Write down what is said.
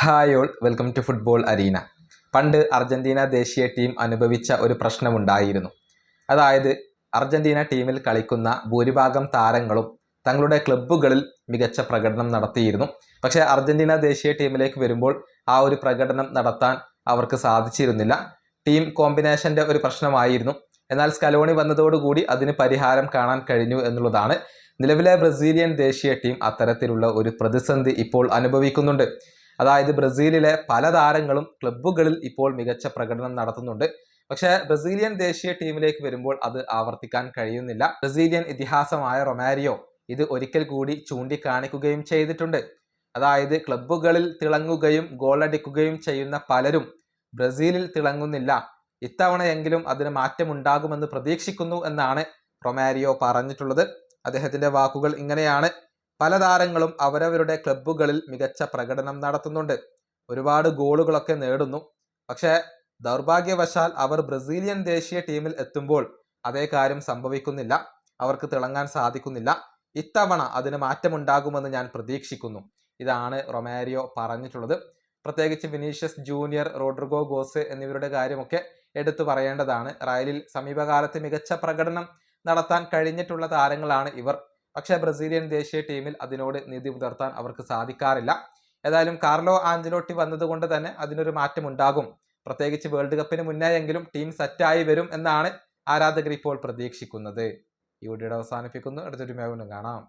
Hi all, welcome to football arena. പണ്ട് Argentina ദേശീയ team അനുഭവിച്ച ഒരു പ്രശ്നമുണ്ടായിരുന്നു. അതായത് അർജന്റീന ടീമിൽ കളിക്കുന്ന ഭൂരിഭാഗം താരങ്ങളും തങ്ങളുടെ ക്ലബ്ബുകളിൽ മികച്ച പ്രകടനം നടത്തിയിരുന്നു. പക്ഷേ അർജന്റീന ദേശീയ ടീമിലേക്ക് വരുമ്പോൾ ആ ഒരു പ്രകടനം നടത്താൻ അവർക്ക് സാധിച്ചിരുന്നില്ല. ടീം കോമ്പിനേഷൻ്റെ ഒരു പ്രശ്നമായിരുന്നു. എന്നാൽ സ്കലോണി വന്നതോടുകൂടി അതിന് പരിഹാരം കാണാൻ കഴിഞ്ഞു എന്നുള്ളതാണ്. നിലവിലെ ബ്രസീലിയൻ ദേശീയ ടീം അത്തരത്തിലുള്ള ഒരു പ്രതിസന്ധി ഇപ്പോൾ അനുഭവിക്കുന്നുണ്ട്. അതായത് ബ്രസീലിലെ പല താരങ്ങളും ക്ലബ്ബുകളിൽ ഇപ്പോൾ മികച്ച പ്രകടനം നടത്തുന്നുണ്ട്. പക്ഷേ ബ്രസീലിയൻ ദേശീയ ടീമിലേക്ക് വരുമ്പോൾ അത് ആവർത്തിക്കാൻ കഴിയുന്നില്ല. ബ്രസീലിയൻ ഇതിഹാസമായ റൊമാരിയോ ഇത് ഒരിക്കൽ കൂടി ചൂണ്ടിക്കാണിക്കുകയും ചെയ്തിട്ടുണ്ട്. അതായത് ക്ലബ്ബുകളിൽ തിളങ്ങുകയും ഗോളടിക്കുകയും ചെയ്യുന്ന പലരും ബ്രസീലിൽ തിളങ്ങുന്നില്ല, ഇത്തവണയെങ്കിലും അതിന് മാറ്റമുണ്ടാകുമെന്ന് പ്രതീക്ഷിക്കുന്നു എന്നാണ് റൊമാരിയോ പറഞ്ഞിട്ടുള്ളത്. അദ്ദേഹത്തിന്റെ വാക്കുകൾ ഇങ്ങനെയാണ്: പല താരങ്ങളും അവരവരുടെ ക്ലബ്ബുകളിൽ മികച്ച പ്രകടനം നടത്തുന്നുണ്ട്, ഒരുപാട് ഗോളുകളൊക്കെ നേടുന്നു. പക്ഷേ ദൗർഭാഗ്യവശാൽ അവർ ബ്രസീലിയൻ ദേശീയ ടീമിൽ എത്തുമ്പോൾ അതേ കാര്യം സംഭവിക്കുന്നില്ല, അവർക്ക് തിളങ്ങാൻ സാധിക്കുന്നില്ല. ഇത്തവണ അതിന് മാറ്റമുണ്ടാകുമെന്ന് ഞാൻ പ്രതീക്ഷിക്കുന്നു. ഇതാണ് റൊമാരിയോ പറഞ്ഞിട്ടുള്ളത്. പ്രത്യേകിച്ച് വിനീഷ്യസ് ജൂനിയർ, റോഡ്രിഗോ ഗോസ് എന്നിവരുടെ കാര്യമൊക്കെ എടുത്തു പറയേണ്ടതാണ്. റയലിൽ സമീപകാലത്ത് മികച്ച പ്രകടനം നടത്താൻ കഴിഞ്ഞിട്ടുള്ള താരങ്ങളാണ് ഇവർ. പക്ഷേ ബ്രസീലിയൻ ദേശീയ ടീമിൽ അതിനോട് നീതി പുലർത്താൻ അവർക്ക് സാധിക്കാറില്ല. ഏതായാലും കാർലോ ആഞ്ചലോട്ടി വന്നതുകൊണ്ട് തന്നെ അതിനൊരു മാറ്റം ഉണ്ടാകും. പ്രത്യേകിച്ച് വേൾഡ് കപ്പിന് മുന്നേയെങ്കിലും ടീം സെറ്റായി വരും എന്നാണ് ആരാധകർ ഇപ്പോൾ പ്രതീക്ഷിക്കുന്നത്. ഈ വീഡിയോ അവസാനിപ്പിക്കുന്നു. അടുത്തൊരു വീഡിയോയിൽ കാണാം.